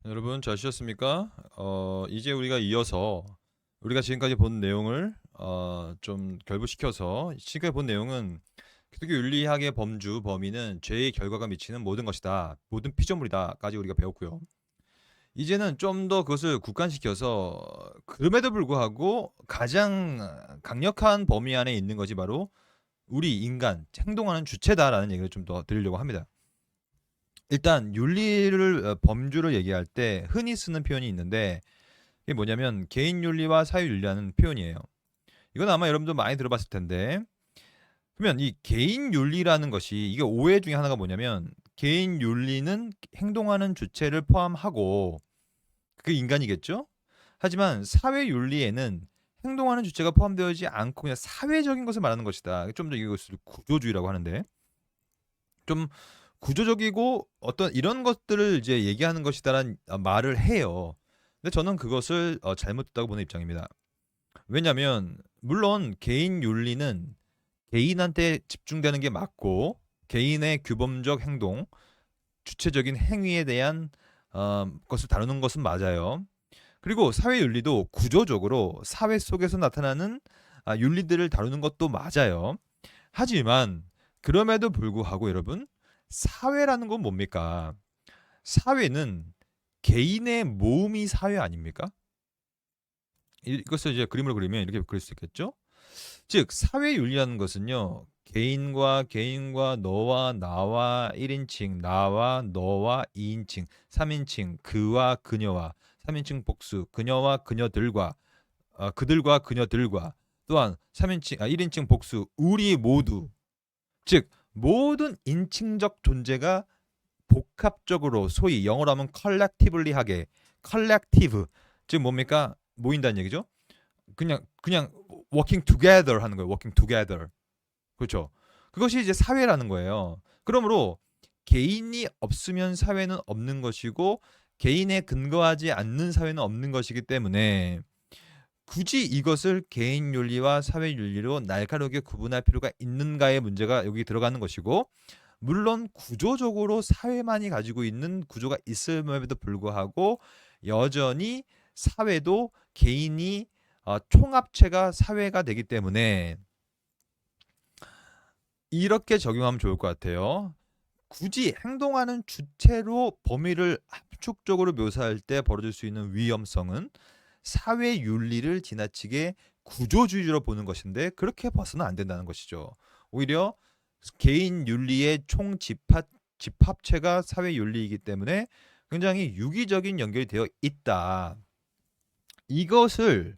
여러분 잘 쉬셨습니까? 이제 우리가 이어서 우리가 지금까지 본 내용을 좀 결부시켜서 지금까지 본 내용은 기독교 윤리학의 범주 범위는 죄의 결과가 미치는 모든 것이다. 모든 피조물이다까지 우리가 배웠고요. 이제는 좀 더 그것을 국한시켜서 그럼에도 불구하고 가장 강력한 범위 안에 있는 것이 바로 우리 인간 행동하는 주체다라는 얘기를 좀 더 드리려고 합니다. 일단 윤리를 범주를 얘기할 때 흔히 쓰는 표현이 있는데 이게 뭐냐면 개인 윤리와 사회 윤리라는 표현이에요. 이건 아마 여러분도 많이 들어봤을 텐데 그러면 이 개인 윤리라는 것이 이게 오해 중에 하나가 뭐냐면 개인 윤리는 행동하는 주체를 포함하고 그게 인간이겠죠? 하지만 사회 윤리에는 행동하는 주체가 포함되어있지 않고 그냥 사회적인 것을 말하는 것이다. 좀 더 이것을 구조주의라고 하는데 좀 구조적이고 어떤 이런 것들을 이제 얘기하는 것이다라는 말을 해요. 근데 저는 그것을 잘못됐다고 보는 입장입니다. 왜냐하면 물론 개인 윤리는 개인한테 집중되는 게 맞고 개인의 규범적 행동, 주체적인 행위에 대한 것을 다루는 것은 맞아요. 그리고 사회 윤리도 구조적으로 사회 속에서 나타나는 윤리들을 다루는 것도 맞아요. 하지만 그럼에도 불구하고 여러분 사회라는 건 뭡니까? 사회는 개인의 모음이 사회 아닙니까? 이것을 이제 그림으로 그리면 이렇게 그릴 수 있겠죠? 즉 사회 윤리라는 것은요. 개인과 너와 나와 1인칭, 나와 너와 2인칭, 3인칭, 그와 그녀와 3인칭 복수, 그녀와 그녀들과 그들과 그녀들과 또한 1인칭 복수, 우리 모두 즉 모든 인칭적 존재가 복합적으로 소위 영어로 하면 컬렉티블리하게 컬렉티브 즉 뭡니까 모인다는 얘기죠. 그냥 working together 하는 거예요. working together 그렇죠. 그것이 이제 사회라는 거예요. 그러므로 개인이 없으면 사회는 없는 것이고 개인에 근거하지 않는 사회는 없는 것이기 때문에 굳이 이것을 개인 윤리와 사회 윤리로 날카롭게 구분할 필요가 있는가의 문제가 여기 들어가는 것이고 물론 구조적으로 사회만이 가지고 있는 구조가 있음에도 불구하고 여전히 사회도 개인이 총합체가 사회가 되기 때문에 이렇게 적용하면 좋을 것 같아요. 굳이 행동하는 주체로 범위를 함축적으로 묘사할 때 벌어질 수 있는 위험성은 사회 윤리를 지나치게 구조주의로 보는 것인데 그렇게 봐서는 안 된다는 것이죠. 오히려 개인 윤리의 총 집합체가 사회 윤리이기 때문에 굉장히 유기적인 연결이 되어 있다. 이것을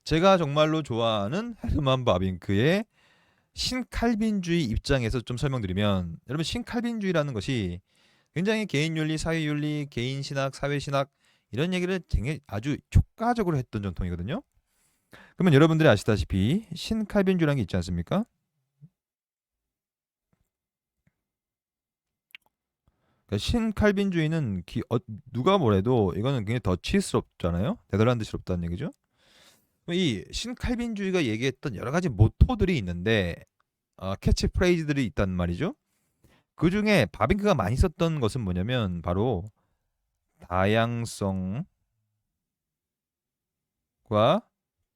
제가 정말로 좋아하는 헤르만 바빙크의 신칼빈주의 입장에서 좀 설명드리면 여러분 신칼빈주의라는 것이 굉장히 개인 윤리, 사회 윤리, 개인 신학, 사회 신학 이런 얘기를 되게 아주 효과적으로 했던 전통이거든요. 그러면 여러분들이 아시다시피 신칼빈주의라는 게 있지 않습니까? 그러니까 신칼빈주의는 누가 뭐래도 이거는 굉장히 더치스럽잖아요. 네덜란드스럽다는 얘기죠. 이 신칼빈주의가 얘기했던 여러 가지 모토들이 있는데 캐치프레이즈들이 있단 말이죠. 그 중에 바빙크가 많이 썼던 것은 뭐냐면 바로 다양성과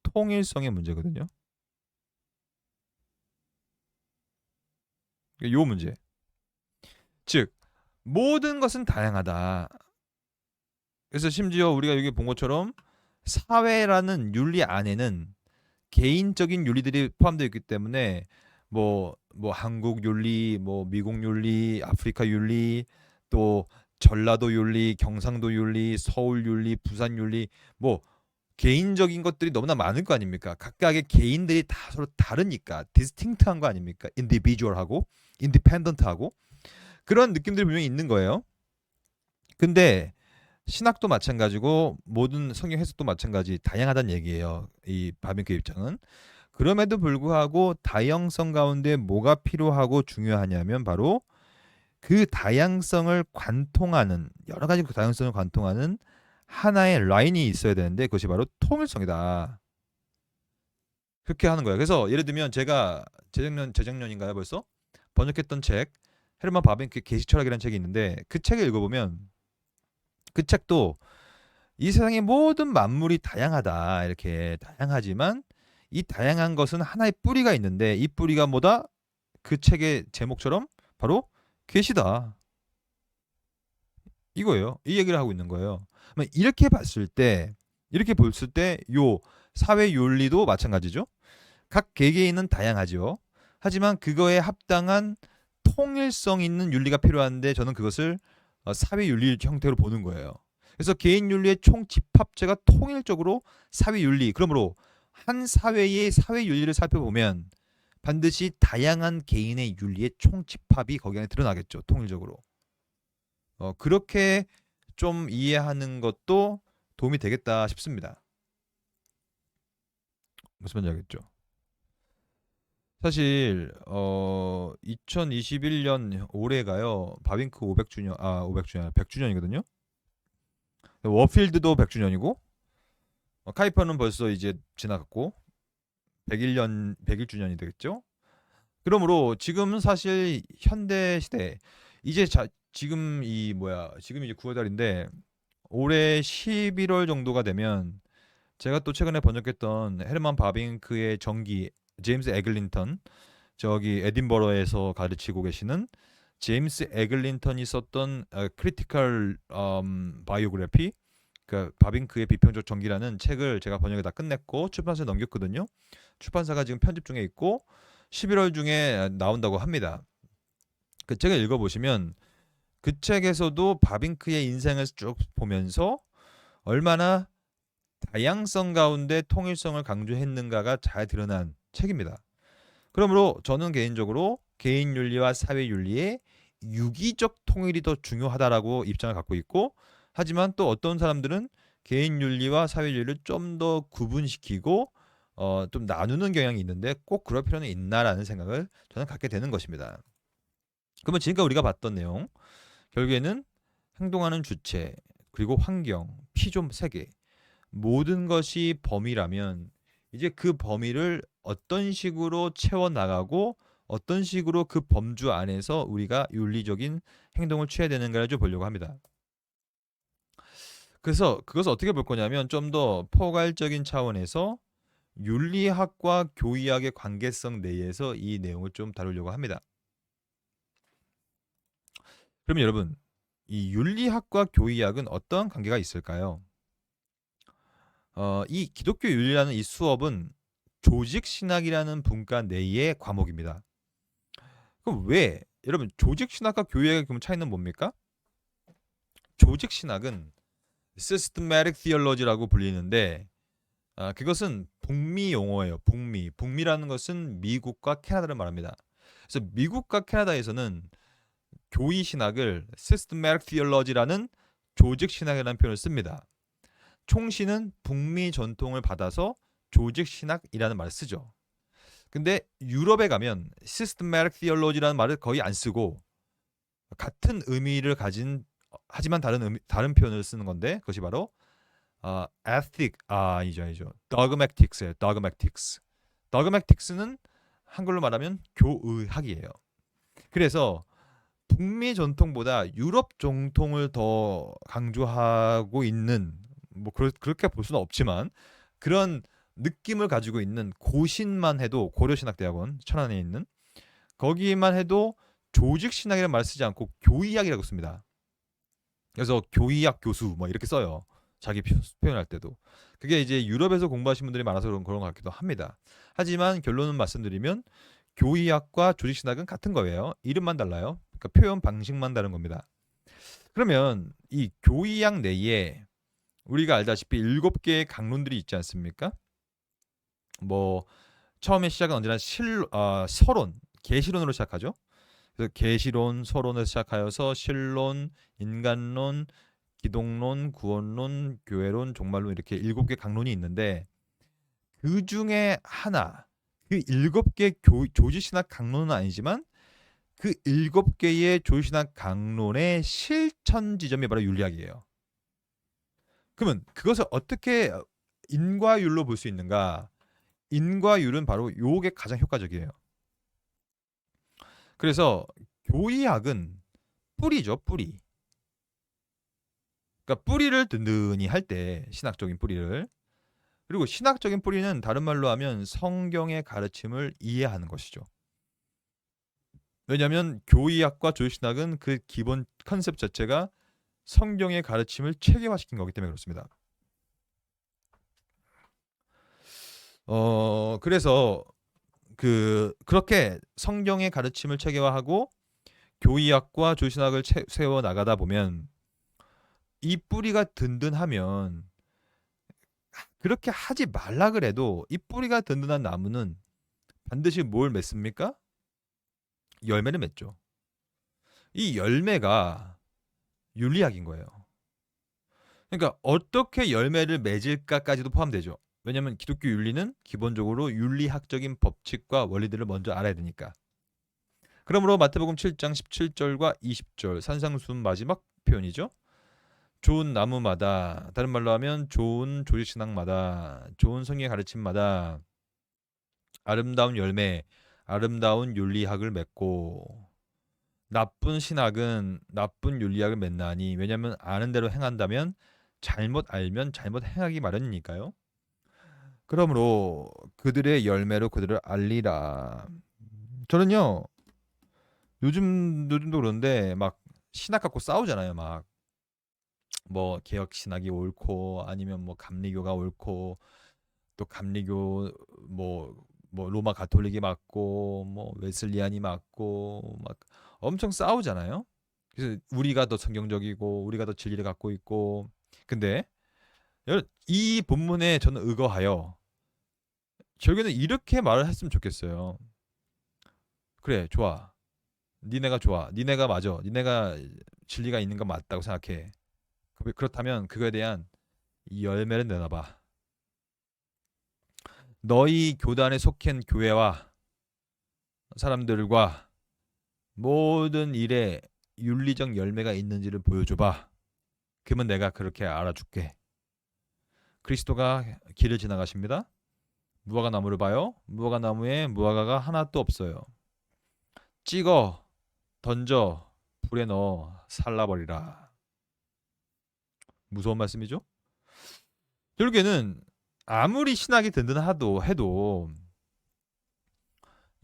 통일성의 문제거든요. 요 문제. 즉 모든 것은 다양하다. 그래서 심지어 우리가 여기 본 것처럼 사회라는 윤리 안에는 개인적인 윤리들이 포함되어 있기 때문에 뭐 한국 윤리, 뭐 미국 윤리, 아프리카 윤리, 또 전라도 윤리, 경상도 윤리, 서울 윤리, 부산 윤리 뭐 개인적인 것들이 너무나 많을 거 아닙니까? 각각의 개인들이 다 서로 다르니까 디스팅트한 거 아닙니까? 인디비주얼하고 인디펜던트하고 그런 느낌들이 분명히 있는 거예요. 근데 신학도 마찬가지고 모든 성경 해석도 마찬가지 다양하다는 얘기예요. 이 바빙크 입장은. 그럼에도 불구하고 다양성 가운데 뭐가 필요하고 중요하냐면 바로 그 다양성을 관통하는 여러 가지 그 다양성을 관통하는 하나의 라인이 있어야 되는데 그것이 바로 통일성이다. 그렇게 하는 거예요. 그래서 예를 들면 제가 재작년인가요 벌써 번역했던 책 헤르만 바빙크 계시 철학이라는 책이 있는데 그 책을 읽어보면 그 책도 이 세상의 모든 만물이 다양하다. 이렇게 다양하지만 이 다양한 것은 하나의 뿌리가 있는데 이 뿌리가 뭐다? 그 책의 제목처럼 바로 계시다. 이거예요. 이 얘기를 하고 있는 거예요. 이렇게 봤을 때 이렇게 봤을 때 요 사회 윤리도 마찬가지죠. 각 개개인은 다양하죠. 하지만 그거에 합당한 통일성 있는 윤리가 필요한데 저는 그것을 사회 윤리 형태로 보는 거예요. 그래서 개인 윤리의 총 집합체가 통일적으로 사회 윤리. 그러므로 한 사회의 사회 윤리를 살펴보면 반드시 다양한 개인의 윤리의 총 집합이 거기 안에 드러나겠죠. 통일적으로. 그렇게 좀 이해하는 것도 도움이 되겠다 싶습니다. 무슨 말인지 알겠죠? 사실 2021년 올해가요. 바빙크 500주년 500주년 100주년이거든요. 워필드도 100주년이고 카이퍼는 벌써 이제 지나갔고 100일주년이 되겠죠. 그러므로 지금 사실 현대 시대 이제 지금 지금 이제 9월 달인데 올해 11월 정도가 되면 제가 또 최근에 번역했던 헤르만 바빙크의 전기 제임스 에글린턴 저기 에딘버러에서 가르치고 계시는 제임스 에글린턴이 썼던 크리티컬 바이오그래피 그 바빙크의 비평적 전기라는 책을 제가 번역을 다 끝냈고 출판사에 넘겼거든요. 출판사가 지금 편집 중에 있고 11월 중에 나온다고 합니다. 그 책을 읽어보시면 그 책에서도 바빙크의 인생을 쭉 보면서 얼마나 다양성 가운데 통일성을 강조했는가가 잘 드러난 책입니다. 그러므로 저는 개인적으로 개인 윤리와 사회 윤리의 유기적 통일이 더 중요하다라고 입장을 갖고 있고 하지만 또 어떤 사람들은 개인 윤리와 사회 윤리를 좀 더 구분시키고 좀 나누는 경향이 있는데 꼭 그럴 필요는 있나라는 생각을 저는 갖게 되는 것입니다. 그러면 지금까지 우리가 봤던 내용 결국에는 행동하는 주체 그리고 환경, 피조 세계 모든 것이 범위라면 이제 그 범위를 어떤 식으로 채워나가고 어떤 식으로 그 범주 안에서 우리가 윤리적인 행동을 취해야 되는가를 좀 보려고 합니다. 그래서 그것을 어떻게 볼 거냐면 좀 더 포괄적인 차원에서 윤리학과 교의학의 관계성 내에서 이 내용을 좀 다루려고 합니다. 그러면 여러분, 이 윤리학과 교의학은 어떠한 관계가 있을까요? 이 기독교 윤리라는 이 수업은 조직 신학이라는 분과 내의 과목입니다. 그럼 왜 여러분 조직 신학과 교의학의 그럼 차이는 뭡니까? 조직 신학은 systematic theology라고 불리는데 그것은 북미 용어예요. 북미라는 것은 미국과 캐나다를 말합니다. 그래서 미국과 캐나다에서는 교의 신학을 systematic theology라는 조직 신학이라는 표현을 씁니다. 총시는 북미 전통을 받아서 조직 신학이라는 말을 쓰죠. 근데 유럽에 가면 systematic theology라는 말을 거의 안 쓰고 같은 의미를 가진 하지만 다른 표현을 쓰는 건데 그것이 바로 ethic 아니죠 dogmatics예요. dogmatics는 한글로 말하면 교의학이에요. 그래서 북미 전통보다 유럽 전통을 더 강조하고 있는 뭐 그렇게 볼 수는 없지만 그런 느낌을 가지고 있는 고신만 해도 고려신학대학원 천안에 있는 거기만 해도 조직신학이라는 말을 쓰지 않고 교의학이라고 씁니다. 그래서 교의학 교수 뭐 이렇게 써요. 자기 표현할 때도. 그게 이제 유럽에서 공부하신 분들이 많아서 그런 것 같기도 합니다. 하지만 결론은 말씀드리면 교의학과 조직신학은 같은 거예요. 이름만 달라요. 그러니까 표현 방식만 다른 겁니다. 그러면 이 교의학 내에 우리가 알다시피 7개의 강론들이 있지 않습니까? 뭐 처음에 시작은 언제나 서론, 계시론으로 시작하죠. 그래서 계시론, 서론을 시작하여서 신론, 인간론, 기독론, 구원론, 교회론, 종말론 이렇게 7개 강론이 있는데 그 중에 하나, 그 7개 조지신학 강론은 아니지만 그 7개의 조지신학 강론의 실천 지점이 바로 윤리학이에요. 그러면 그것을 어떻게 인과율로 볼 수 있는가? 인과율은 바로 요게 가장 효과적이에요. 그래서 교의학은 뿌리죠, 뿌리. 그러니까 뿌리를 든든히 할 때 신학적인 뿌리를, 그리고 신학적인 뿌리는 다른 말로 하면 성경의 가르침을 이해하는 것이죠. 왜냐하면 교의학과 조신학은 그 기본 컨셉 자체가 성경의 가르침을 체계화시킨 거기 때문에 그렇습니다. 그래서 그렇게 성경의 가르침을 체계화하고 교의학과 조신학을 세워 나가다 보면 이 뿌리가 든든하면, 그렇게 하지 말라 그래도 이 뿌리가 든든한 나무는 반드시 뭘 맺습니까? 열매를 맺죠. 이 열매가 윤리학인 거예요. 그러니까 어떻게 열매를 맺을까까지도 포함되죠. 왜냐하면 기독교 윤리는 기본적으로 윤리학적인 법칙과 원리들을 먼저 알아야 되니까. 그러므로 마태복음 7장 17절과 20절 산상수훈 마지막 표현이죠. 좋은 나무마다, 다른 말로 하면 좋은 조직신학마다, 좋은 성경의 가르침마다 아름다운 열매, 아름다운 윤리학을 맺고, 나쁜 신학은 나쁜 윤리학을 맺나니, 왜냐하면 아는 대로 행한다면 잘못 알면 잘못 행하기 마련이니까요. 그러므로 그들의 열매로 그들을 알리라. 저는요, 요즘도 그런데 막 신학 갖고 싸우잖아요. 막 뭐 개혁 신학이 옳고 아니면 뭐 감리교가 옳고, 또 감리교 뭐 로마 가톨릭이 맞고 뭐 웨슬리안이 맞고 막 엄청 싸우잖아요. 그래서 우리가 더 성경적이고 우리가 더 진리를 갖고 있고. 근데 이 본문에 저는 의거하여 결국에는 이렇게 말을 했으면 좋겠어요. 그래, 좋아. 니네가 좋아. 니네가 맞아. 니네가 진리가 있는 건 맞다고 생각해. 그렇다면 그거에 대한 이 열매를 내놔봐. 너희 교단에 속한 교회와 사람들과 모든 일에 윤리적 열매가 있는지를 보여줘봐. 그러면 내가 그렇게 알아줄게. 그리스도가 길을 지나가십니다. 무화과 나무를 봐요. 무화과 나무에 무화과가 하나도 없어요. 찍어, 던져, 불에 넣어 살라버리라. 무서운 말씀이죠? 결국에는 아무리 신학이 든든하도 해도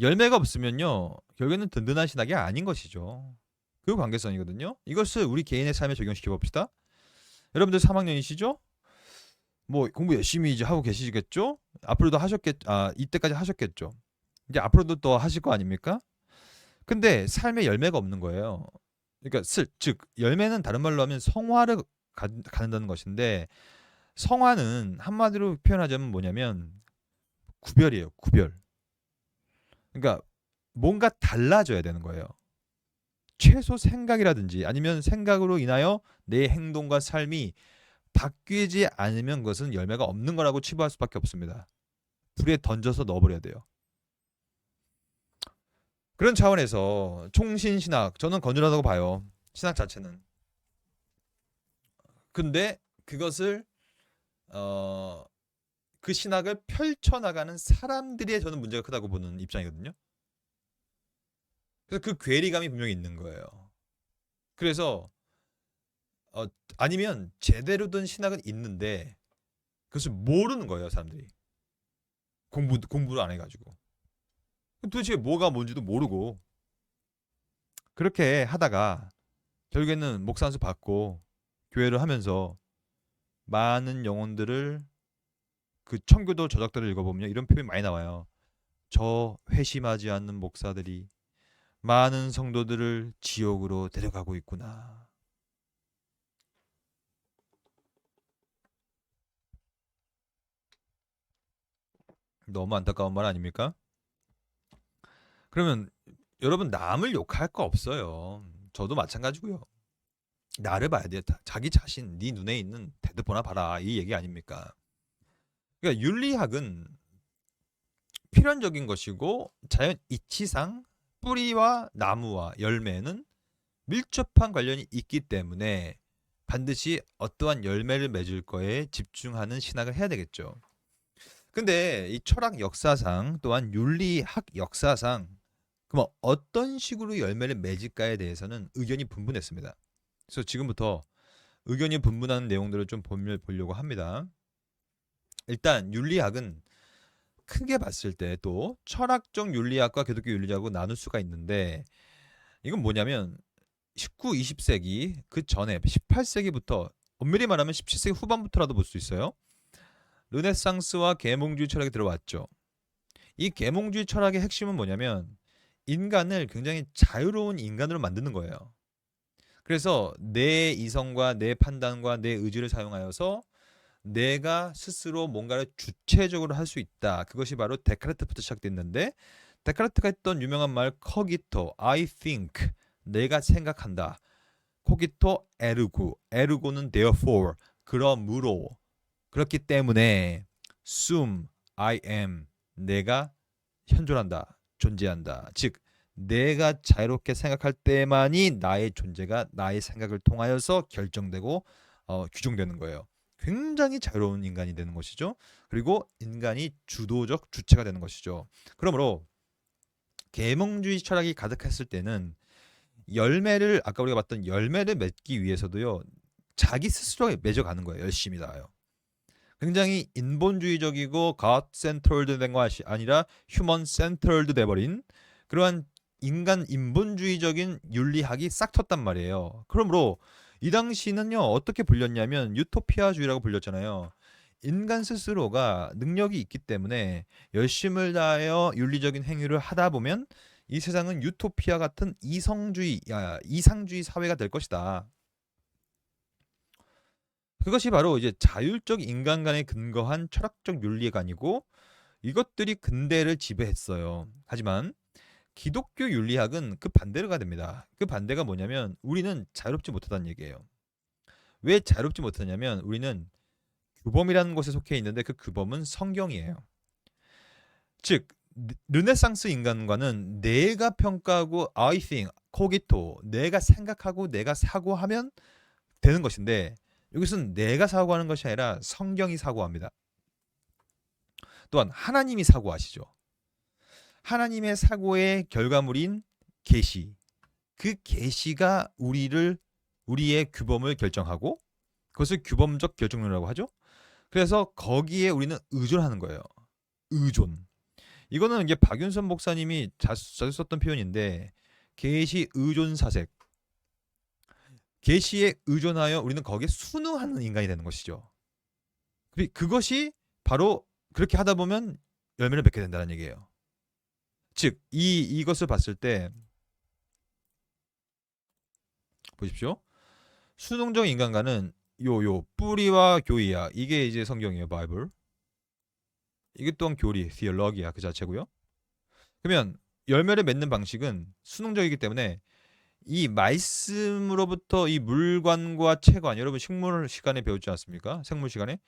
열매가 없으면요, 결국에는 든든한 신학이 아닌 것이죠. 그 관계성이거든요. 이것을 우리 개인의 삶에 적용시켜 봅시다. 여러분들 3학년이시죠? 뭐 공부 열심히 이제 하고 계시겠죠? 앞으로도 이때까지 하셨겠죠. 이제 앞으로도 또 하실 거 아닙니까? 근데 삶에 열매가 없는 거예요. 그러니까 즉 열매는 다른 말로 하면 성화를 갖는다는 것인데, 성화는 한마디로 표현하자면 뭐냐면 구별이에요. 구별. 그러니까 뭔가 달라져야 되는 거예요. 최소 생각이라든지 아니면 생각으로 인하여 내 행동과 삶이 바뀌지 않으면 그것은 열매가 없는 거라고 치부할 수밖에 없습니다. 불에 던져서 넣어버려야 돼요. 그런 차원에서 총신신학, 저는 건전하다고 봐요. 신학 자체는. 근데 그것을 그 신학을 펼쳐나가는 사람들이 저는 문제가 크다고 보는 입장이거든요. 그래서 그 괴리감이 분명히 있는 거예요. 그래서 아니면 제대로 된 신학은 있는데 그것을 모르는 거예요, 사람들이. 공부를 안 해가지고. 도대체 뭐가 뭔지도 모르고 그렇게 하다가 결국에는 목사 안수 받고 교회를 하면서 많은 영혼들을, 그 청교도 저작들을 읽어보면 이런 표현이 많이 나와요. 저 회심하지 않는 목사들이 많은 성도들을 지옥으로 데려가고 있구나. 너무 안타까운 말 아닙니까? 그러면 여러분, 남을 욕할 거 없어요. 저도 마찬가지고요. 나를 봐야 돼. 자기 자신, 네 눈에 있는 대드보나 봐라, 이 얘기 아닙니까? 그러니까 윤리학은 필연적인 것이고 자연 이치상 뿌리와 나무와 열매는 밀접한 관련이 있기 때문에 반드시 어떠한 열매를 맺을 거에 집중하는 신학을 해야 되겠죠. 근데 이 철학 역사상 또한 윤리학 역사상 그럼 어떤 식으로 열매를 맺을까에 대해서는 의견이 분분했습니다. 그래서 지금부터 의견이 분분한 내용들을 좀 보려고 합니다. 일단 윤리학은 크게 봤을 때 또 철학적 윤리학과 기독교 윤리학으로 나눌 수가 있는데, 이건 뭐냐면 19, 20세기 그 전에 18세기부터, 엄밀히 말하면 17세기 후반부터라도 볼 수 있어요. 르네상스와 계몽주의 철학이 들어왔죠. 이 계몽주의 철학의 핵심은 뭐냐면 인간을 굉장히 자유로운 인간으로 만드는 거예요. 그래서 내 이성과 내 판단과 내 의지를 사용하여서 내가 스스로 뭔가를 주체적으로 할 수 있다. 그것이 바로 데카르트부터 시작됐는데, 데카르트가 했던 유명한 말 cogito, I think, 내가 생각한다. cogito ergo, ergo는 therefore, 그러므로, 그렇기 때문에 sum, I am, 내가 현존한다, 존재한다. 즉 내가 자유롭게 생각할 때만이 나의 존재가 나의 생각을 통하여서 결정되고 규정되는 거예요. 굉장히 자유로운 인간이 되는 것이죠. 그리고 인간이 주도적 주체가 되는 것이죠. 그러므로 계몽주의 철학이 가득했을 때는 열매를, 아까 우리가 봤던 열매를 맺기 위해서도요, 자기 스스로 맺어가는 거예요. 열심히 다요. 굉장히 인본주의적이고 God centered 된 것이 아니라 human centered 돼버린 그러한 인간 인본주의적인 윤리학이 싹 텄단 말이에요. 그러므로 이 당시는요, 어떻게 불렸냐면 유토피아주의라고 불렸잖아요. 인간 스스로가 능력이 있기 때문에 열심을 다하여 윤리적인 행위를 하다 보면 이 세상은 유토피아 같은 이상주의 사회가 될 것이다. 그것이 바로 이제 자율적 인간관에 근거한 철학적 윤리가 아니고, 이것들이 근대를 지배했어요. 하지만 기독교 윤리학은 그 반대가 됩니다. 그 반대가 뭐냐면 우리는 자유롭지 못하다는 얘기예요. 왜 자유롭지 못하냐면 우리는 규범이라는 곳에 속해 있는데 그 규범은 성경이에요. 즉 르네상스 인간과는 내가 평가하고 I think, cogito, 내가 생각하고 내가 사고하면 되는 것인데, 여기서는 내가 사고하는 것이 아니라 성경이 사고합니다. 또한 하나님이 사고하시죠. 하나님의 사고의 결과물인 계시, 그 계시가 우리의 규범을 결정하고 그것을 규범적 결정론이라고 하죠. 그래서 거기에 우리는 의존하는 거예요. 의존. 이거는 이제 박윤선 목사님이 자주 썼던 표현인데, 계시 의존사색. 계시에 의존하여 우리는 거기에 순응하는 인간이 되는 것이죠. 그것이 바로 그렇게 하다 보면 열매를 맺게 된다는 얘기예요. 즉 이것을 봤을 때 보십시오. 수능적 인간과는 요 뿌리와 교이야. 이게 이제 성경이에요, 바이블. 이게 또한 교리, theology야 그 자체고요. 그러면 열매를 맺는 방식은 수능적이기 때문에 이 말씀으로부터 이 물관과 체관, 여러분 식물 시간에 배웠지 않습니까? 생물 시간에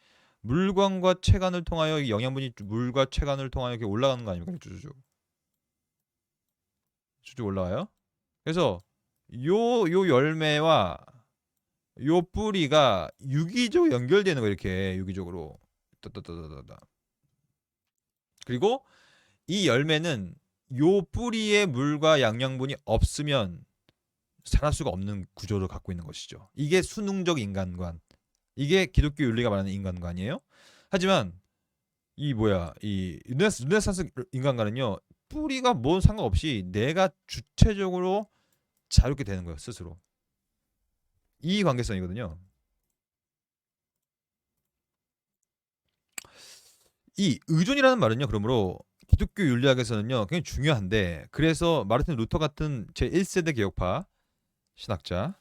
물관과 체관을 통하여 영양분이 물과 체관을 통하여 이렇게 올라가는 거 아닙니까? 쭉쭉 올라와요. 그래서 요 열매와 요 뿌리가 유기적으로 연결되는 거, 이렇게 유기적으로 따따따따따. 그리고 이 열매는 요 뿌리에 물과 영양분이 없으면 자랄 수가 없는 구조를 갖고 있는 것이죠. 이게 수능적 인간관, 이게 기독교 윤리가 말하는 인간관이에요. 하지만 이 르네상스 인간관은요, 뿌리가 뭔 상관없이 내가 주체적으로 자유롭게 되는 거예요, 스스로. 이 관계성이거든요. 이 의존이라는 말은요, 그러므로 기독교 윤리학에서는요 굉장히 중요한데, 그래서 마르틴 루터 같은 제1세대 개혁파 신학자,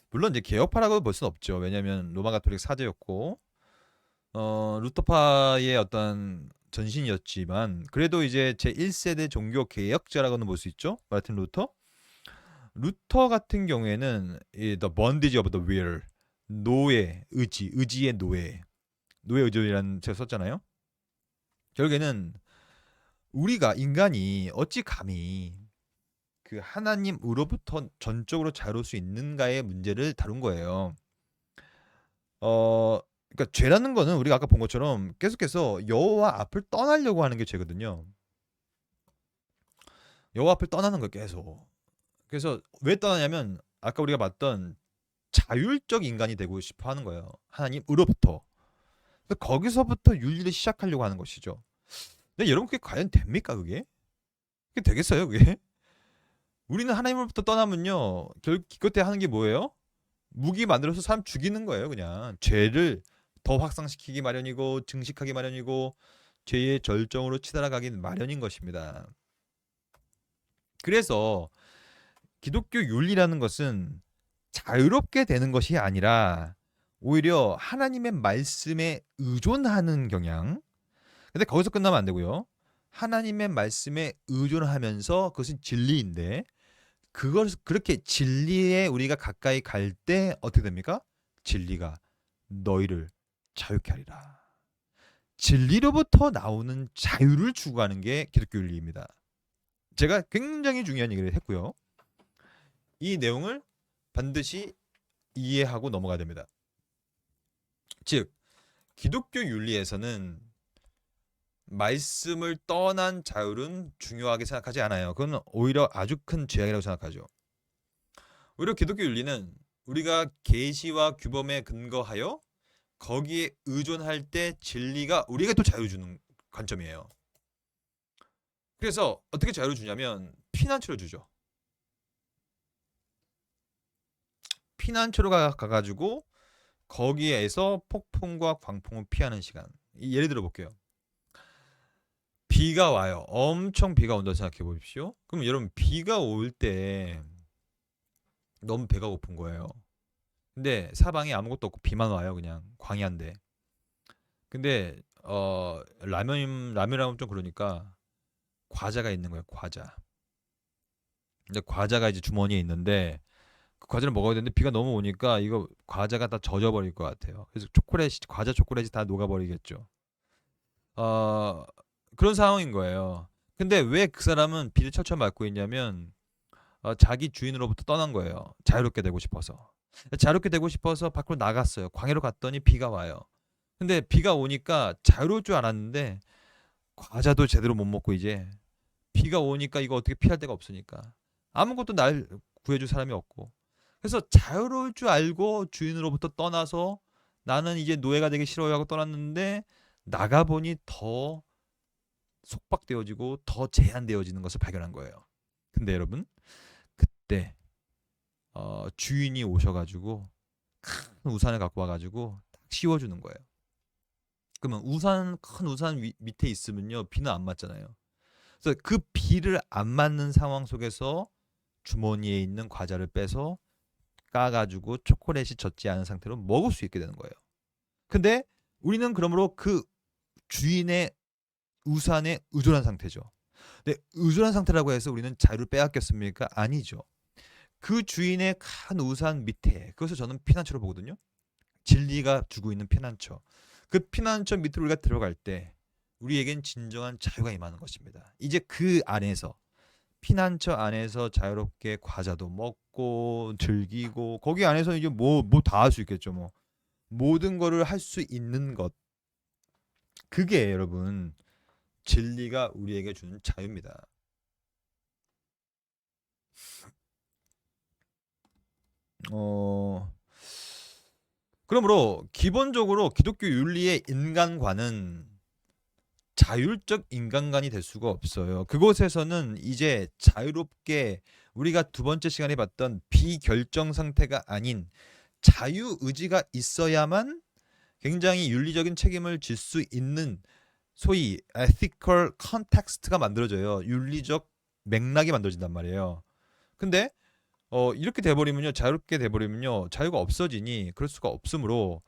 물론 이제 개혁파라고 볼 수는 없죠. 왜냐하면 로마 가톨릭 사제였고 루터파의 어떤 전신이었지만, 그래도 이제 제1세대 종교 개혁자라고는 볼 수 있죠, 마르틴 루터. 루터 같은 경우에는 이 The Bondage of the Will, 노예, 의지의 노예, 노예 의존이라는 책 썼잖아요. 결국에는 우리가 인간이 어찌 감히 그 하나님으로부터 전적으로 자유로울 수 있는가의 문제를 다룬 거예요. 그러니까 죄라는 거는 우리가 아까 본 것처럼 계속해서 여호와 앞을 떠나려고 하는 게 죄거든요. 여호와 앞을 떠나는 거예요, 계속. 그래서 왜 떠나냐면 아까 우리가 봤던 자율적 인간이 되고 싶어 하는 거예요. 하나님으로부터. 거기서부터 윤리를 시작하려고 하는 것이죠. 근데 여러분 그게 과연 됩니까 그게? 그게 되겠어요 그게? 우리는 하나님으로부터 떠나면요. 결국 기껏해 하는 게 뭐예요? 무기 만들어서 사람 죽이는 거예요 그냥. 죄를 더 확산시키기 마련이고 증식하기 마련이고 죄의 절정으로 치달아가기 마련인 것입니다. 그래서 기독교 윤리라는 것은 자유롭게 되는 것이 아니라 오히려 하나님의 말씀에 의존하는 경향. 근데 거기서 끝나면 안 되고요. 하나님의 말씀에 의존하면서 그것은 진리인데 그걸 그렇게 진리에 우리가 가까이 갈 때 어떻게 됩니까? 진리가 너희를 자유케 하리라. 진리로부터 나오는 자유를 추구하는 게 기독교 윤리입니다. 제가 굉장히 중요한 얘기를 했고요. 이 내용을 반드시 이해하고 넘어가야 됩니다. 즉 기독교 윤리에서는 말씀을 떠난 자율은 중요하게 생각하지 않아요. 그건 오히려 아주 큰 죄악이라고 생각하죠. 오히려 기독교 윤리는 우리가 계시와 규범에 근거하여 거기에 의존할 때 진리가 우리에게 또 자유 주는 관점이에요. 그래서 어떻게 자유를 주냐면 피난처를 주죠. 피난처로 가가지고 거기에서 폭풍과 광풍을 피하는 시간. 예를 들어 볼게요. 비가 와요. 엄청 비가 온다고 생각해 보십시오. 그럼 여러분 비가 올 때 너무 배가 고픈 거예요. 근데 사방에 아무것도 없고 비만 와요. 그냥 광야인데. 근데 라면이라면 좀 그러니까 과자가 있는 거예요. 과자. 근데 과자가 이제 주머니에 있는데 그 과자를 먹어야 되는데 비가 너무 오니까 이거 과자가 다 젖어버릴 것 같아요. 그래서 과자 초콜릿이 다 녹아버리겠죠. 어, 그런 상황인 거예요. 근데 왜 그 사람은 비를 철철 맞고 있냐면 자기 주인으로부터 떠난 거예요. 자유롭게 되고 싶어서. 자유롭게 되고 싶어서 밖으로 나갔어요. 광야로 갔더니 비가 와요. 근데 비가 오니까 자유로울 줄 알았는데 과자도 제대로 못 먹고 이제 비가 오니까 이거 어떻게 피할 데가 없으니까 아무것도 날 구해줄 사람이 없고 그래서 자유로울 줄 알고 주인으로부터 떠나서 나는 이제 노예가 되기 싫어요 하고 떠났는데 나가보니 더 속박되어지고 더 제한되어지는 것을 발견한 거예요. 근데 여러분 그때 주인이 오셔가지고 큰 우산을 갖고 와가지고 딱 씌워주는 거예요. 그러면 큰 우산 밑에 있으면요 비는 안 맞잖아요. 그래서 그 비를 안 맞는 상황 속에서 주머니에 있는 과자를 빼서 까가지고 초콜릿이 젖지 않은 상태로 먹을 수 있게 되는 거예요. 근데 우리는 그러므로 그 주인의 우산에 의존한 상태죠. 근데 의존한 상태라고 해서 우리는 자유를 빼앗겼습니까? 아니죠. 그 주인의 큰 우산 밑에 그것을 저는 피난처로 보거든요. 진리가 주고 있는 피난처. 그 피난처 밑으로 우리가 들어갈 때 우리에겐 진정한 자유가 임하는 것입니다. 이제 그 안에서 피난처 안에서 자유롭게 과자도 먹고 즐기고 거기 안에서 이제 뭐 다 할 수 있겠죠. 뭐 모든 거를 할 수 있는 것. 그게 여러분 진리가 우리에게 주는 자유입니다. 그러므로 기본적으로 기독교 윤리의 인간관은 자율적 인간관이 될 수가 없어요. 그곳에서는 이제 자유롭게 우리가 두 번째 시간에 봤던 비결정 상태가 아닌 자유 의지가 있어야만 굉장히 윤리적인 책임을 질 수 있는 소위 ethical context가 만들어져요. 윤리적 맥락이 만들어진단 말이에요. 근데 이렇게 돼버리면요, 자유롭게 돼버리면요, 자유가 없어지니 그럴 수가 없으므로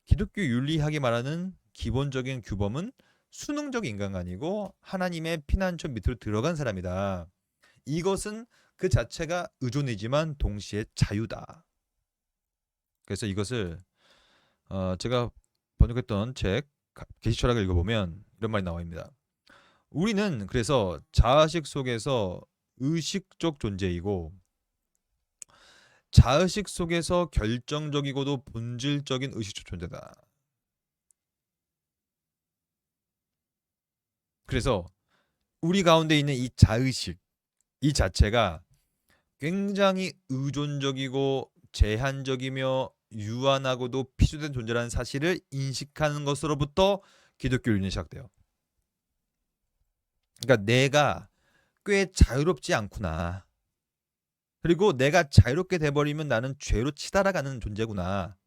기독교 윤리학이 말하는 기본적인 규범은 수능적 인간관이고 하나님의 피난처 밑으로 들어간 사람이다. 이것은 그 자체가 의존이지만 동시에 자유다. 그래서 이것을 제가 번역했던 책 계시철학을 읽어보면 이런 말이 나와 있습니다. 우리는 그래서 자아식 속에서 의식적 존재이고 자의식 속에서 결정적이고도 본질적인 의식적 존재다. 그래서 우리 가운데 있는 이 자의식 이 자체가 굉장히 의존적이고 제한적이며 유한하고도 피조된 존재라는 사실을 인식하는 것으로부터 기독교 윤리는 시작돼요. 그러니까 내가 꽤 자유롭지 않구나. 그리고 내가 자유롭게 돼버리면 나는 죄로 치달아가는 존재구나.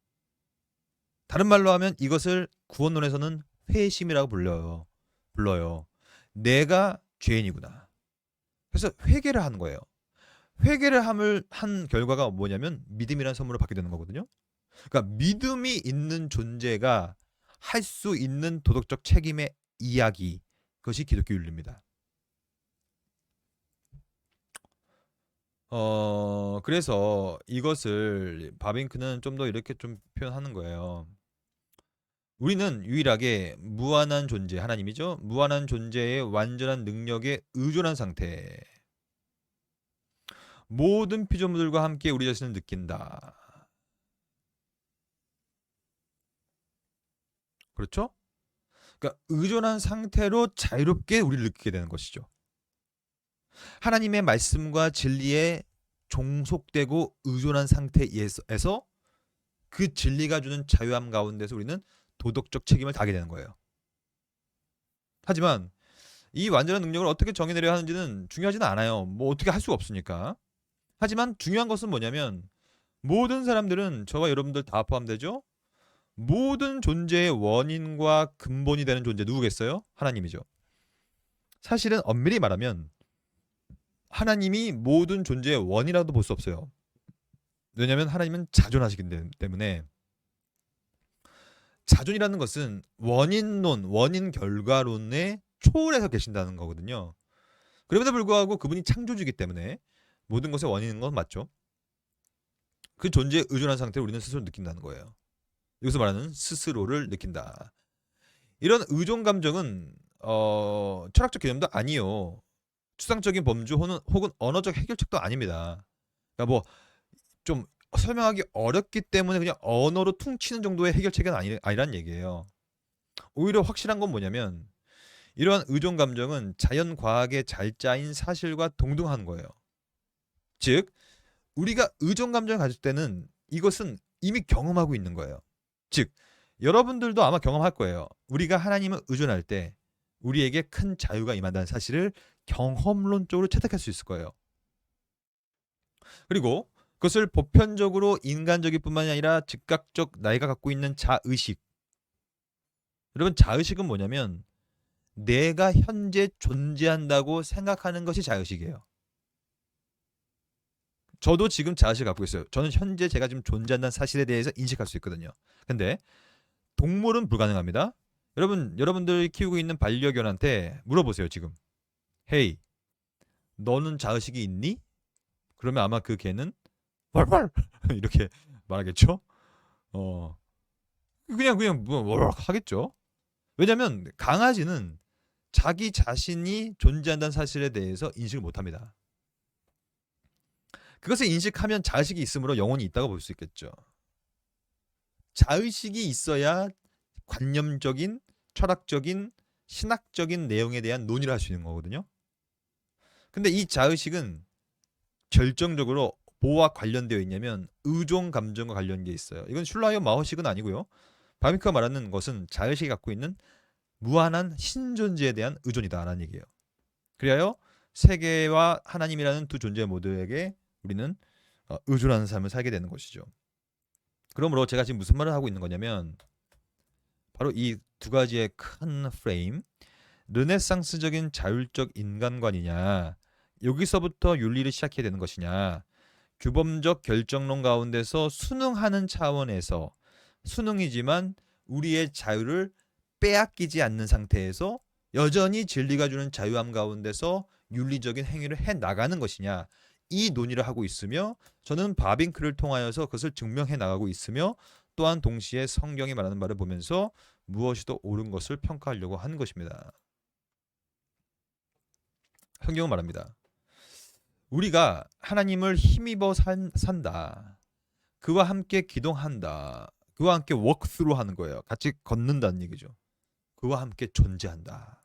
다른 말로 하면 이것을 구원론에서는 회심이라고 불러요. 내가 죄인이구나. 그래서 회개를 하는 거예요. 회개를 한 결과가 뭐냐면 믿음이라는 선물을 받게 되는 거거든요. 그러니까 믿음이 있는 존재가 할 수 있는 도덕적 책임의 이야기, 그것이 기독교 윤리입니다. 그래서 이것을 바빙크는 좀 더 이렇게 좀 표현하는 거예요. 우리는 유일하게 무한한 존재, 하나님이죠. 무한한 존재의 완전한 능력에 의존한 상태. 모든 피조물들과 함께 우리 자신을 느낀다. 그렇죠? 그러니까 의존한 상태로 자유롭게 우리를 느끼게 되는 것이죠. 하나님의 말씀과 진리에 종속되고 의존한 상태에서 그 진리가 주는 자유함 가운데서 우리는 도덕적 책임을 다하게 되는 거예요. 하지만 이 완전한 능력을 어떻게 정해내려 하는지는 중요하지는 않아요. 뭐 어떻게 할 수가 없으니까. 하지만 중요한 것은 뭐냐면 모든 사람들은, 저와 여러분들 다 포함되죠? 모든 존재의 원인과 근본이 되는 존재 누구겠어요? 하나님이죠. 사실은 엄밀히 말하면 하나님이 모든 존재의 원이라도 볼 수 없어요. 왜냐하면 하나님은 자존하시기 때문에. 자존이라는 것은 원인론, 원인 결과론에 초월해서 계신다는 거거든요. 그럼에도 불구하고 그분이 창조주이기 때문에 모든 것의 원인인 건 맞죠. 그 존재에 의존한 상태를 우리는 스스로 느낀다는 거예요. 여기서 말하는 스스로를 느낀다. 이런 의존 감정은 철학적 개념도 아니요. 추상적인 범주 혹은 언어적 해결책도 아닙니다. 그러니까 뭐 좀 설명하기 어렵기 때문에 그냥 언어로 퉁치는 정도의 해결책은 아니란 얘기예요. 오히려 확실한 건 뭐냐면 이러한 의존 감정은 자연 과학의 잘 짜인 사실과 동등한 거예요. 즉 우리가 의존 감정을 가질 때는 이것은 이미 경험하고 있는 거예요. 즉 여러분들도 아마 경험할 거예요. 우리가 하나님을 의존할 때 우리에게 큰 자유가 임한다는 사실을 경험론적으로 채택할 수 있을 거예요. 그리고 그것을 보편적으로 인간적일 뿐만이 아니라 즉각적 나이가 갖고 있는 자의식. 여러분 자의식은 뭐냐면 내가 현재 존재한다고 생각하는 것이 자의식이에요. 저도 지금 자의식을 갖고 있어요. 저는 현재 제가 지금 존재한다는 사실에 대해서 인식할 수 있거든요. 근데 동물은 불가능합니다. 여러분들이 키우고 있는 반려견한테 물어보세요. 지금. 헤이, 너는 자의식이 있니? 그러면 아마 그 개는 왈왈 이렇게 말하겠죠. 그냥 뭐 하겠죠. 왜냐하면 강아지는 자기 자신이 존재한다는 사실에 대해서 인식을 못합니다. 그것을 인식하면 자의식이 있으므로 영혼이 있다고 볼 수 있겠죠. 자의식이 있어야 관념적인, 철학적인, 신학적인 내용에 대한 논의를 할 수 있는 거거든요. 근데 이 자의식은 결정적으로 뭐와 관련되어 있냐면 의존 감정과 관련돼 있어요. 이건 슐라이어 마허식은 아니고요. 바빙크가 말하는 것은 자의식이 갖고 있는 무한한 신존재에 대한 의존이다라는 얘기예요. 그리하여 세계와 하나님이라는 두 존재 모두에게 우리는 의존하는 삶을 살게 되는 것이죠. 그러므로 제가 지금 무슨 말을 하고 있는 거냐면 바로 이 두 가지의 큰 프레임, 르네상스적인 자율적 인간관이냐, 여기서부터 윤리를 시작해야 되는 것이냐, 규범적 결정론 가운데서 순응하는 차원에서 순응이지만 우리의 자유를 빼앗기지 않는 상태에서 여전히 진리가 주는 자유함 가운데서 윤리적인 행위를 해나가는 것이냐, 이 논의를 하고 있으며 저는 바빙크를 통하여서 그것을 증명해 나가고 있으며 또한 동시에 성경이 말하는 바를 보면서 무엇이 더 옳은 것을 평가하려고 하는 것입니다. 성경은 말합니다. 우리가 하나님을 힘입어 산다. 그와 함께 기동한다. 그와 함께 워크스루 하는 거예요. 같이 걷는다는 얘기죠. 그와 함께 존재한다.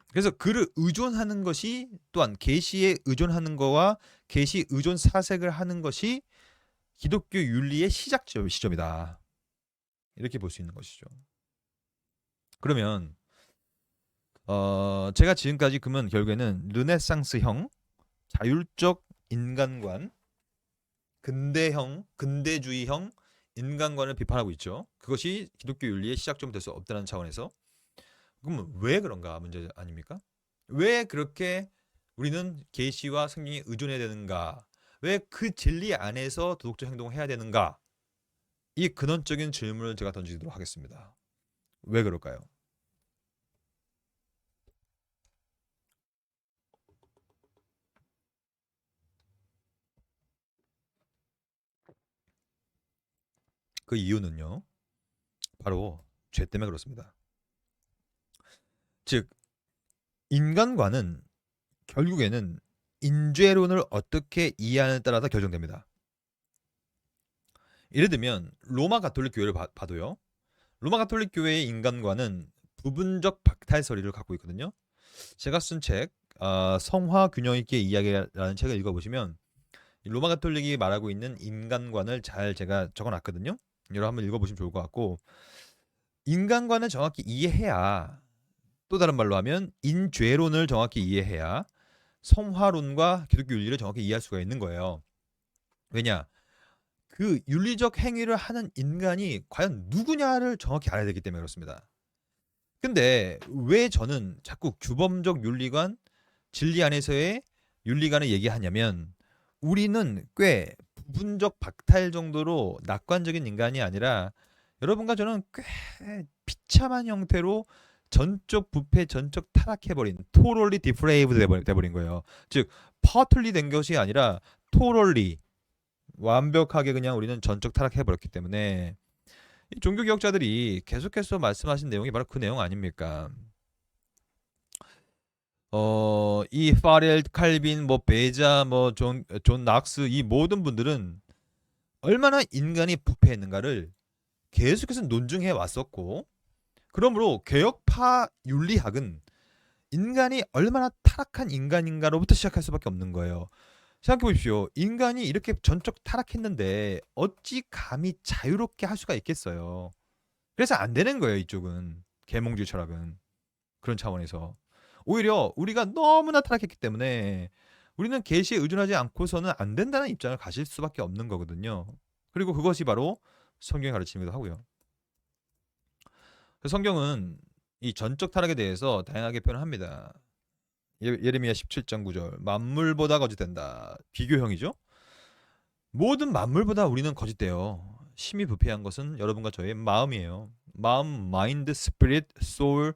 그래서 그를 의존하는 것이, 또한 계시에 의존하는 거와 계시 의존 사색을 하는 것이 기독교 윤리의 시작점이다. 이렇게 볼 수 있는 것이죠. 그러면 제가 지금까지 그러면 결국에는 르네상스형 자율적 인간관, 근대주의형 인간관을 비판하고 있죠. 그것이 기독교 윤리의 시작점이 될 수 없다는 차원에서. 그러면 왜 그런가 문제 아닙니까? 왜 그렇게 우리는 계시와 성경에 의존해야 되는가? 왜 그 진리 안에서 도덕적 행동을 해야 되는가? 이 근원적인 질문을 제가 던지도록 하겠습니다. 왜 그럴까요? 그 이유는요. 바로 죄 때문에 그렇습니다. 즉 인간관은 결국에는 인죄론을 어떻게 이해하느냐에 따라서 결정됩니다. 예를 들면 로마 가톨릭 교회를 봐도요. 로마 가톨릭 교회의 인간관은 부분적 박탈설이를 갖고 있거든요. 제가 쓴 책 성화 균형 있게 이야기라는 책을 읽어보시면 로마 가톨릭이 말하고 있는 인간관을 잘 제가 적어놨거든요. 여러분 한번 읽어보시면 좋을 것 같고, 인간관을 정확히 이해해야, 또 다른 말로 하면 인죄론을 정확히 이해해야 성화론과 기독교 윤리를 정확히 이해할 수가 있는 거예요. 왜냐? 그 윤리적 행위를 하는 인간이 과연 누구냐를 정확히 알아야 되기 때문에 그렇습니다. 근데 왜 저는 자꾸 규범적 윤리관, 진리 안에서의 윤리관을 얘기하냐면, 우리는 꽤 부분적 박탈 정도로 낙관적인 인간이 아니라 여러분과 저는 꽤 비참한 형태로 전적 부패, 전적 타락해버린 totally depraved 돼버린 거예요. 즉 partly 된 것이 아니라 totally 완벽하게 그냥 우리는 전적 타락해버렸기 때문에 이 종교개혁자들이 계속해서 말씀하신 내용이 바로 그 내용 아닙니까? 이 파렐, 칼빈, 뭐 베자, 뭐 존 낙스 이 모든 분들은 얼마나 인간이 부패했는가를 계속해서 논증해 왔었고, 그러므로 개혁파 윤리학은 인간이 얼마나 타락한 인간인가로부터 시작할 수밖에 없는 거예요. 생각해 보십시오. 인간이 이렇게 전적 타락했는데 어찌 감히 자유롭게 할 수가 있겠어요. 그래서 안 되는 거예요. 이쪽은 계몽주의 철학은 그런 차원에서 오히려 우리가 너무나 타락했기 때문에 우리는 계시에 의존하지 않고서는 안 된다는 입장을 가질 수밖에 없는 거거든요. 그리고 그것이 바로 성경의 가르침이기도 하고요. 성경은 이 전적 타락에 대해서 다양하게 표현합니다. 예레미야 17장 9절 만물보다 거짓된다. 비교형이죠. 모든 만물보다 우리는 거짓돼요. 심히 부패한 것은 여러분과 저의 마음이에요. 마음, 마인드, 스피릿, 소울,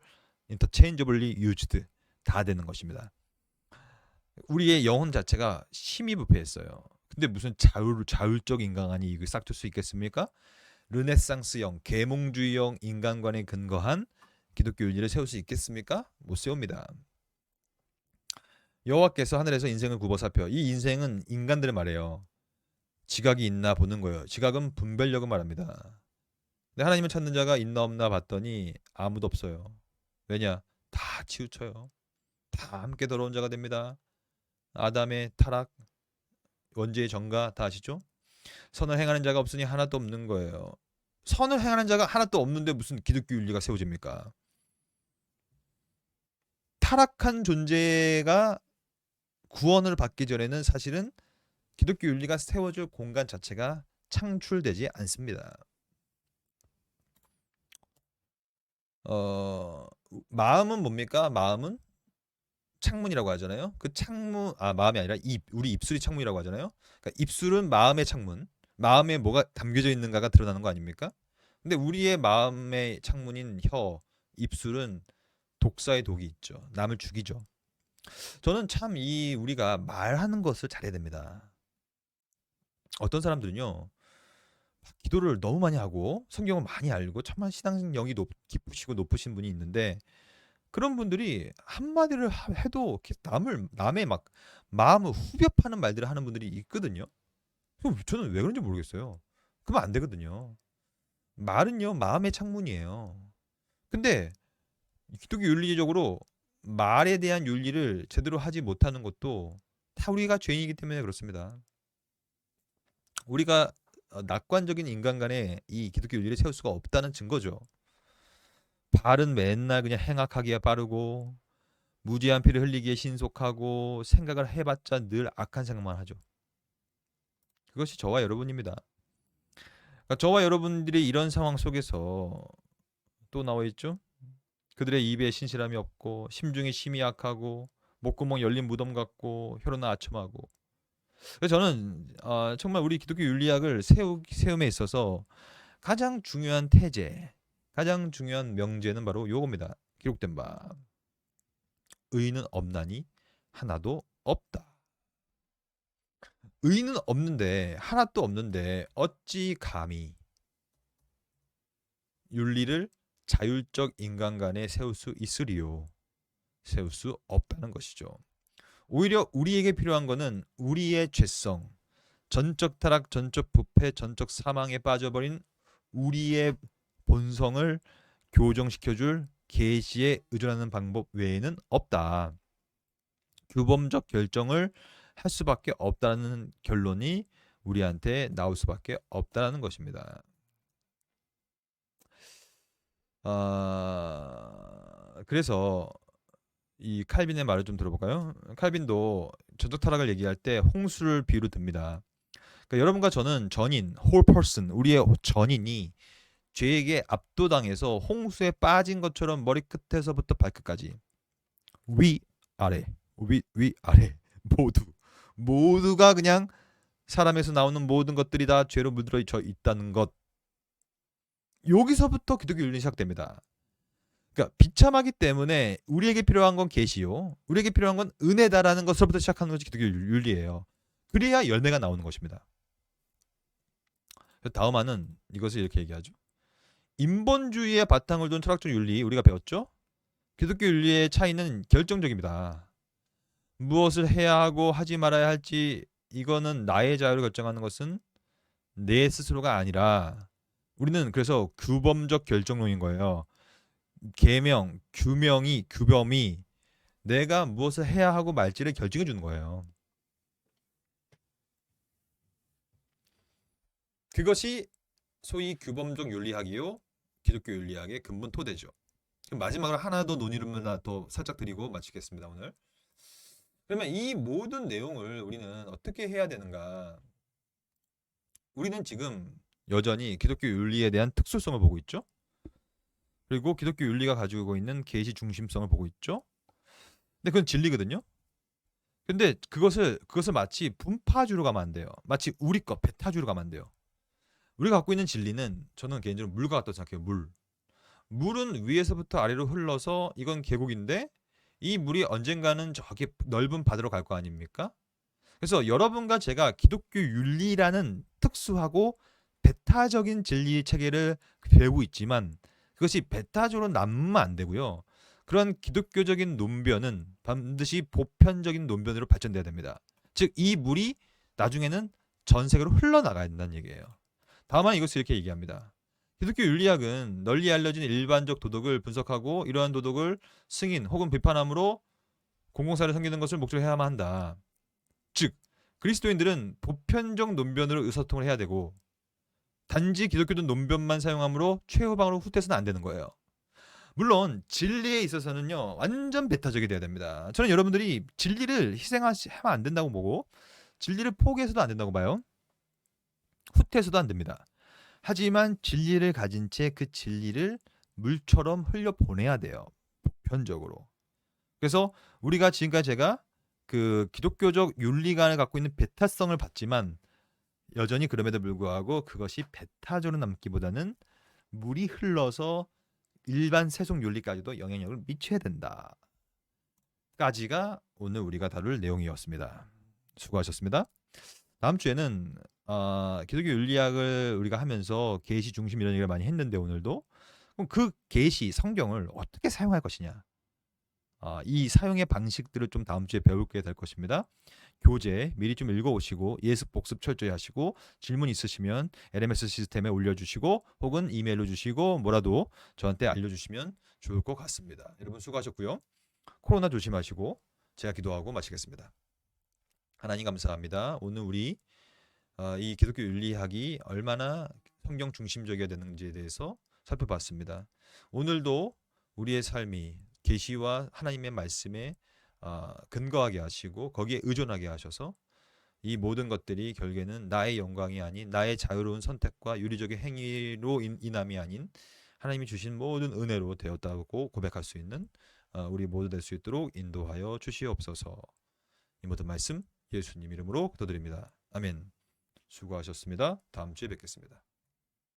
interchangeably used 다 되는 것입니다. 우리의 영혼 자체가 심히 부패했어요. 근데 무슨 자율적 인간관이 이걸 싹둘 수 있겠습니까? 르네상스형, 계몽주의형 인간관에 근거한 기독교 윤리를 세울 수 있겠습니까? 못 세웁니다. 여호와께서 하늘에서 인생을 굽어 살펴. 이 인생은 인간들의 말이에요. 지각이 있나 보는 거예요. 지각은 분별력을 말합니다. 근데 하나님을 찾는 자가 있나 없나 봤더니 아무도 없어요. 왜냐? 다 치우쳐요. 다 함께 더러운 자가 됩니다. 아담의 타락, 원죄의 전가 다 아시죠? 선을 행하는 자가 없으니 하나도 없는 거예요. 선을 행하는 자가 하나도 없는데 무슨 기독교 윤리가 세워집니까? 타락한 존재가 구원을 받기 전에는 사실은 기독교 윤리가 세워줄 공간 자체가 창출되지 않습니다. 마음은 뭡니까? 마음은 창문이라고 하잖아요. 그 창문, 마음이 아니라 우리 입술이 창문이라고 하잖아요. 그러니까 입술은 마음의 창문. 마음에 뭐가 담겨져 있는가가 드러나는 거 아닙니까? 근데 우리의 마음의 창문인 입술은 독사의 독이 있죠. 남을 죽이죠. 저는 참 우리가 말하는 것을 잘해야 됩니다. 어떤 사람들은요, 기도를 너무 많이 하고 성경을 많이 알고 참만 신앙력이 깊으시고 높으신 분이 있는데, 그런 분들이 한마디를 해도 남의 막 마음을 후벼 파는 말들을 하는 분들이 있거든요. 저는 왜 그런지 모르겠어요. 그러면 안 되거든요. 말은요, 마음의 창문이에요. 근데 기독교 윤리적으로 말에 대한 윤리를 제대로 하지 못하는 것도 다 우리가 죄인이기 때문에 그렇습니다. 우리가 낙관적인 인간관에 이 기독교 윤리를 세울 수가 없다는 증거죠. 발은 맨날 그냥 행악하기에 빠르고 무지한 피를 흘리기에 신속하고 생각을 해봤자 늘 악한 생각만 하죠. 그것이 저와 여러분입니다. 그러니까 저와 여러분들이 이런 상황 속에서 또 나와 있죠. 그들의 입에 신실함이 없고 심중에 심이 약하고 목구멍 열린 무덤 같고 혀로는 아첨하고. 그래서 저는 정말 우리 기독교 윤리학을 세움에 있어서 가장 중요한 태제, 가장 중요한 명제는 바로 요겁니다. 기록된 바 의인은 없나니 하나도 없다. 의인은 없는데 하나도 없는데 어찌 감히 윤리를 자율적 인간간에 세울 수 있으리요. 세울 수 없다는 것이죠. 오히려 우리에게 필요한 것은 우리의 죄성, 전적 타락, 전적 부패, 전적 사망에 빠져버린 우리의 본성을 교정시켜줄 계시에 의존하는 방법 외에는 없다. 규범적 결정을 할 수밖에 없다는 결론이 우리한테 나올 수밖에 없다는 것입니다. 그래서 이 칼빈의 말을 좀 들어볼까요? 칼빈도 전적 타락을 얘기할 때 홍수를 비유로 듭니다. 그러니까 여러분과 저는 전인, whole person, 우리의 전인이 죄에게 압도당해서 홍수에 빠진 것처럼 머리끝에서부터 발끝까지 위 아래 위 아래 모두가 그냥 사람에서 나오는 모든 것들이 다 죄로 물들어져 있다는 것. 여기서부터 기독교 윤리 시작됩니다. 그러니까 비참하기 때문에 우리에게 필요한 건 계시요, 우리에게 필요한 건 은혜다라는 것으로부터 시작하는 것이 기독교 윤리예요. 그래야 열매가 나오는 것입니다. 다음 화는 이것을 이렇게 얘기하죠. 인본주의의 바탕을 둔 철학적 윤리 우리가 배웠죠. 기독교 윤리의 차이는 결정적입니다. 무엇을 해야 하고 하지 말아야 할지 이거는 나의 자유를 결정하는 것은 내 스스로가 아니라 우리는 그래서 규범적 결정론인 거예요. 계명, 규범이 내가 무엇을 해야 하고 말지를 결정해 주는 거예요. 그것이 소위 규범적 윤리학이요, 기독교 윤리학의 근본 토대죠. 그럼 마지막으로 하나 더 논의를 더 살짝 드리고 마치겠습니다, 오늘. 그러면 이 모든 내용을 우리는 어떻게 해야 되는가? 우리는 지금 여전히 기독교 윤리에 대한 특수성을 보고 있죠. 그리고 기독교 윤리가 가지고 있는 계시 중심성을 보고 있죠. 근데 그건 진리거든요. 근데 그것을 마치 분파주로 가면 안 돼요. 마치 우리 것 베타주로 가면 안 돼요. 우리가 갖고 있는 진리는 저는 개인적으로 물과 같다고 생각해요. 물은 위에서부터 아래로 흘러서 이건 계곡인데 이 물이 언젠가는 저기 넓은 바다로 갈 거 아닙니까? 그래서 여러분과 제가 기독교 윤리라는 특수하고 베타적인 진리 체계를 배우고 있지만 그것이 베타적으로 남으면 안 되고요. 그런 기독교적인 논변은 반드시 보편적인 논변으로 발전돼야 됩니다. 즉 이 물이 나중에는 전 세계로 흘러나가야 된다는 얘기예요. 다만 이것을 이렇게 얘기합니다. 기독교 윤리학은 널리 알려진 일반적 도덕을 분석하고 이러한 도덕을 승인 혹은 비판함으로 공공사를 섬기는 것을 목적으로 해야만 한다. 즉 그리스도인들은 보편적 논변으로 의사소통을 해야 되고 단지 기독교적 논변만 사용함으로 최후방으로 후퇴해서는 안 되는 거예요. 물론 진리에 있어서는요 완전 배타적이 돼야 됩니다. 저는 여러분들이 진리를 희생하면 안 된다고 보고 진리를 포기해서도 안 된다고 봐요. 후퇴해서도 안 됩니다. 하지만 진리를 가진 채 그 진리를 물처럼 흘려보내야 돼요. 보편적으로. 그래서 우리가 지금까지 제가 그 기독교적 윤리관을 갖고 있는 베타성을 봤지만 여전히 그럼에도 불구하고 그것이 베타적으로 남기보다는 물이 흘러서 일반 세속 윤리까지도 영향력을 미쳐야 된다. 까지가 오늘 우리가 다룰 내용이었습니다. 수고하셨습니다. 다음 주에는 기독교 윤리학을 우리가 하면서 계시 중심 이런 얘기를 많이 했는데 오늘도 그럼 그 계시 성경을 어떻게 사용할 것이냐, 이 사용의 방식들을 좀 다음 주에 배우게 될 것입니다. 교재 미리 좀 읽어오시고 예습 복습 철저히 하시고 질문 있으시면 LMS 시스템에 올려주시고 혹은 이메일로 주시고 뭐라도 저한테 알려주시면 좋을 것 같습니다. 여러분 수고하셨고요. 코로나 조심하시고 제가 기도하고 마치겠습니다. 하나님 감사합니다. 오늘 우리 이 기독교 윤리학이 얼마나 성경 중심적이어야 되는지에 대해서 살펴봤습니다. 오늘도 우리의 삶이 계시와 하나님의 말씀에 근거하게 하시고 거기에 의존하게 하셔서 이 모든 것들이 결국에는 나의 영광이 아닌 나의 자유로운 선택과 윤리적인 행위로 인함이 아닌 하나님이 주신 모든 은혜로 되었다고 고백할 수 있는 우리 모두 될 수 있도록 인도하여 주시옵소서. 이 모든 말씀 예수님 이름으로 기도드립니다. 아멘. 수고하셨습니다. 다음 주에 뵙겠습니다.